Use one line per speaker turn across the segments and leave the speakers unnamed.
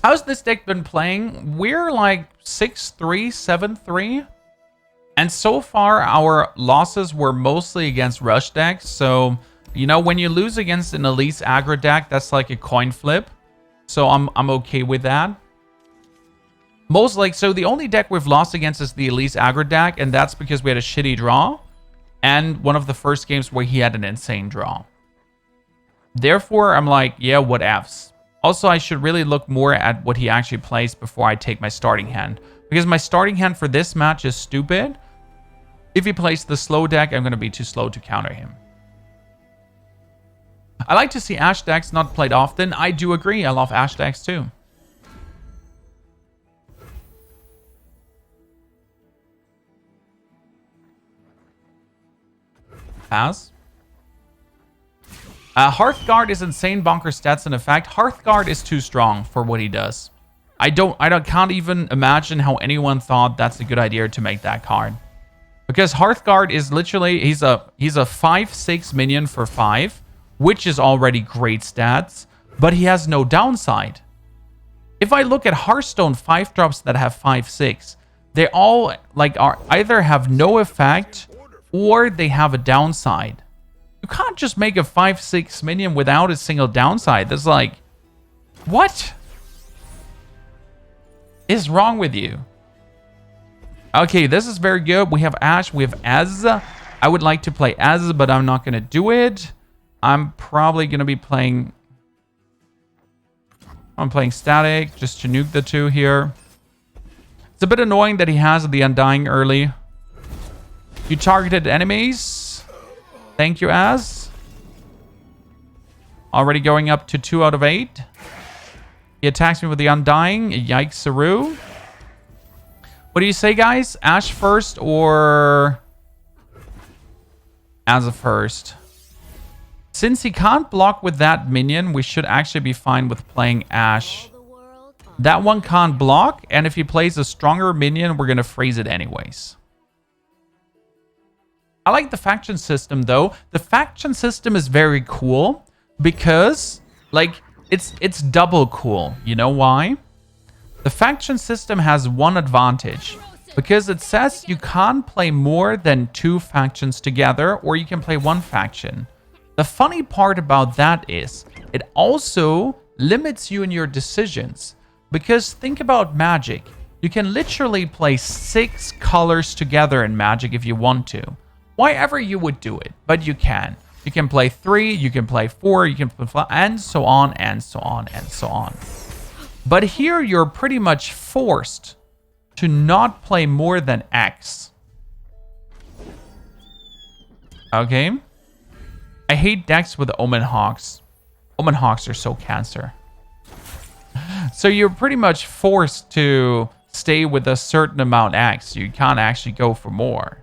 How's this deck been playing? We're like 6-3, 7-3. And so far, our losses were mostly against rush decks. So, you know, when you lose against an Elise aggro deck, that's like a coin flip. So I'm okay with that. So the only deck we've lost against is the Elise aggro deck, and that's because we had a shitty draw. And one of the first games where he had an insane draw. Therefore, I'm like, yeah, what Fs. Also, I should really look more at what he actually plays before I take my starting hand. Because my starting hand for this match is stupid. If he plays the slow deck, I'm going to be too slow to counter him. I like to see Ash decks not played often. I do agree. I love Ash decks too. Pass. Hearthguard is insane bonker stats in effect. Hearthguard is too strong for what he does. I can't even imagine how anyone thought that's a good idea to make that card. Because Hearthguard is literally, he's a 5/6 minion for 5, which is already great stats, but he has no downside. If I look at Hearthstone 5-drops that have 5/6, they all either have no effect or they have a downside. You can't just make a 5/6 minion without a single downside. That's like, what is wrong with you? Okay, this is very good. We have Ash, we have Az. I would like to play Az, but I'm not going to do it. I'm probably going to be playing... I'm playing Static, just to nuke the two here. It's a bit annoying that he has the Undying early. You targeted enemies. Thank you, Az. Already going up to 2 out of 8. He attacks me with the Undying. Yikes-a-roo. What do you say, guys? Ash first or Az first? Since he can't block with that minion, we should actually be fine with playing Ash. That one can't block, and if he plays a stronger minion, we're going to freeze it anyways. I like the faction system, though. The faction system is very cool because, like, it's double cool. You know why? The faction system has one advantage, because it says you can't play more than 2 factions together, or you can play 1 faction. The funny part about that is it also limits you in your decisions, because think about Magic. You can literally play 6 colors together in Magic if you want to. Why ever you would do it, but you can. You can play 3, you can play 4, you can play 5, and so on, and so on, and so on. But here you're pretty much forced to not play more than X. Okay. I hate decks with Omen Hawks. Omen Hawks are so cancer. So you're pretty much forced to stay with a certain amount X. You can't actually go for more.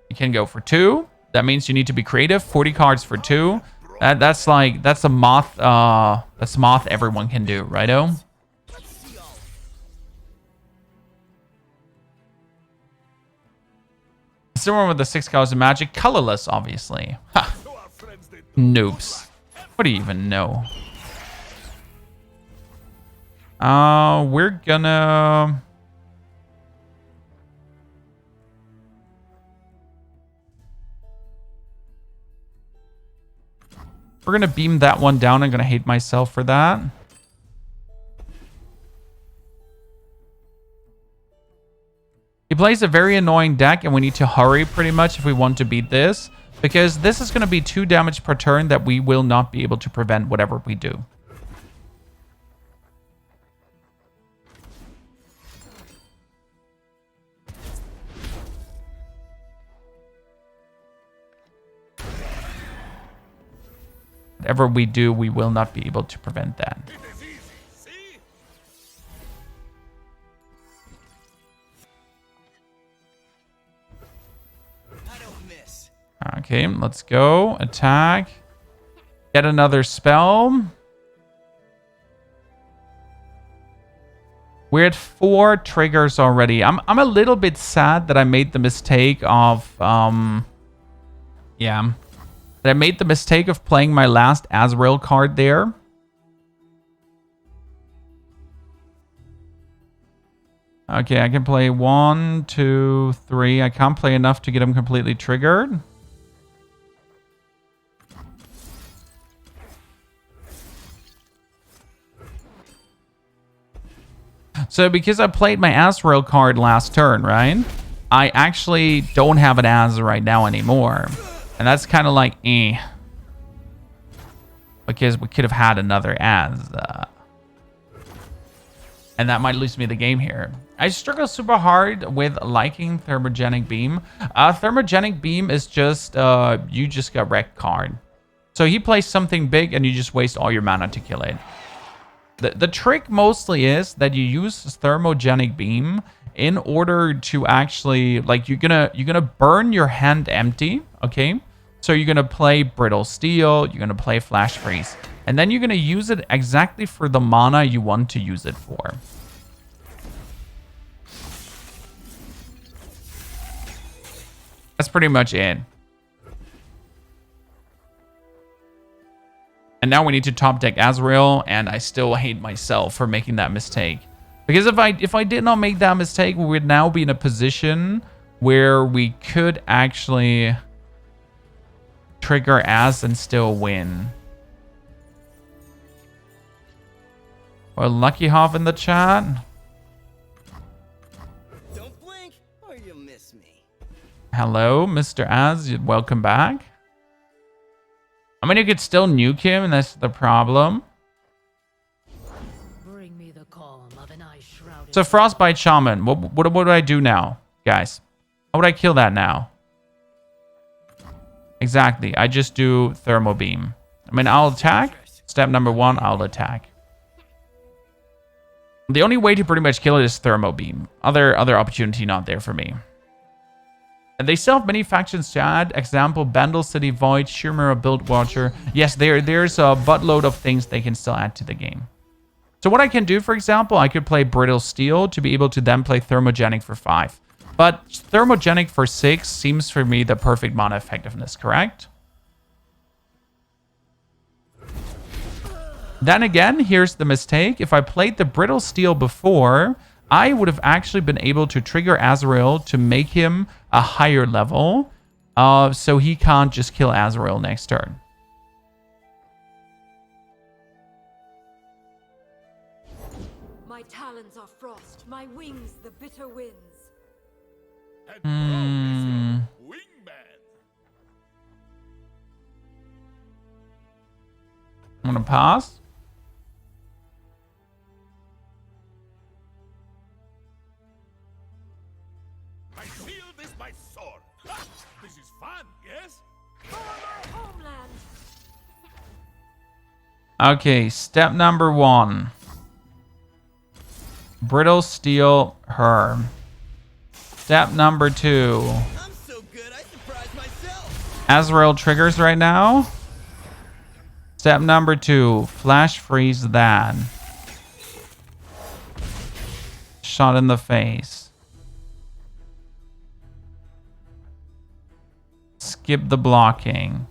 You can go for 2. That means you need to be creative. 40 cards for 2. That's a moth. That's moth everyone can do, righto? Similar with the 6 colors of Magic, colorless, obviously. Ha! Noobs. What do you even know? We're gonna... We're going to beam that one down. I'm going to hate myself for that. He plays a very annoying deck, and we need to hurry pretty much if we want to beat this. Because this is going to be 2 damage per turn that we will not be able to prevent whatever we do. Whatever we do, we will not be able to prevent that. Okay, let's go. Attack. Get another spell. We're at 4 triggers already. I'm a little bit sad that I made the mistake of that I made the mistake of playing my last Azrael card there. Okay, I can play 1, 2, 3. I can't play enough to get him completely triggered. So because I played my Azrael card last turn, right? I actually don't have an Az right now anymore. And that's kind of like, eh. Because we could have had another Az. And that might lose me the game here. I struggle super hard with liking Thermogenic Beam. Thermogenic Beam is just, you just got wrecked card. So he plays something big and you just waste all your mana to kill it. The trick mostly is that you use Thermogenic Beam in order to actually, like, you're gonna burn your hand empty, okay? So you're gonna play Brittle Steel, you're gonna play Flash Freeze, and then you're gonna use it exactly for the mana you want to use it for. That's pretty much it. And now we need to top deck Azrael, and I still hate myself for making that mistake. Because if I did not make that mistake, we would now be in a position where we could actually trigger Az and still win. Or Lucky Hoff in the chat.
Don't blink or you'll miss me.
Hello, Mr. Az. Welcome back. I mean, you could still nuke him, and that's the problem.
Bring me the calm of an ice-shrouded.
So Frostbite Shaman, what do I do now, guys? How would I kill that now? Exactly, I just do Thermo Beam. I mean, I'll attack. Step number 1, I'll attack. The only way to pretty much kill it is Thermo Beam. Other opportunity not there for me. And they still have many factions to add. Example, Bandle City Void, Shimmer, Build Watcher. Yes, there's a buttload of things they can still add to the game. So what I can do, for example, I could play Brittle Steel to be able to then play Thermogenic for 5. But Thermogenic for 6 seems for me the perfect mana effectiveness, correct? Then again, here's the mistake. If I played the Brittle Steel before, I would have actually been able to trigger Azrael to make him a higher level, so he can't just kill Azrael next turn.
My talons are frost, my wings the bitter winds.
I'm gonna pass.
My shield is my sword. This is fun, yes?
For my homeland.
Okay, step number 1. Brittle Steel her. Step number 2.
I'm so good, I surprised myself.
Azrael triggers right now. Step number 2. Flash Freeze that. Shot in the face. Skip the blocking.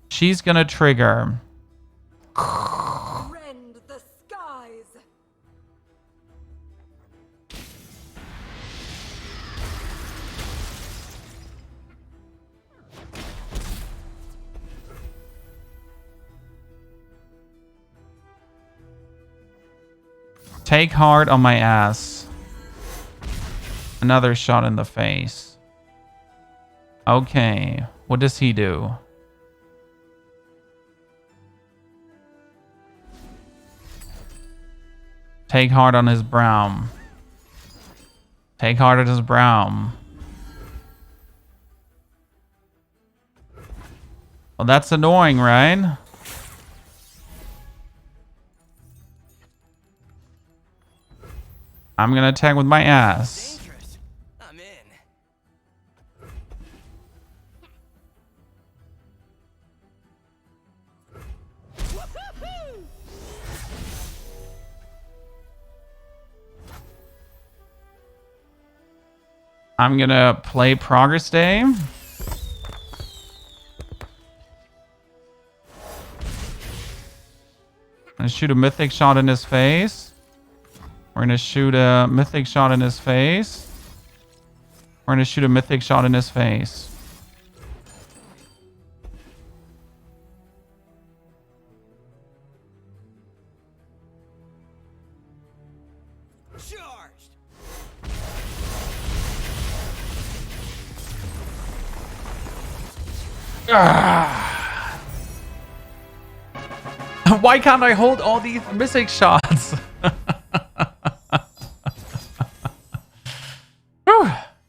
She's gonna trigger.
Rend the skies.
Take hard on my ass. Another shot in the face. Okay, what does he do? Take hard on his brow. Take hard on his brow. Well, that's annoying, right? I'm gonna attack with my ass.
Dangerous. I'm in. Woo-hoo-hoo!
I'm gonna play Progress Day. And shoot a mythic shot in his face. We're gonna shoot a mythic shot in his face. We're gonna shoot a mythic shot in his face.
Charged.
Why can't I hold all these mythic shots?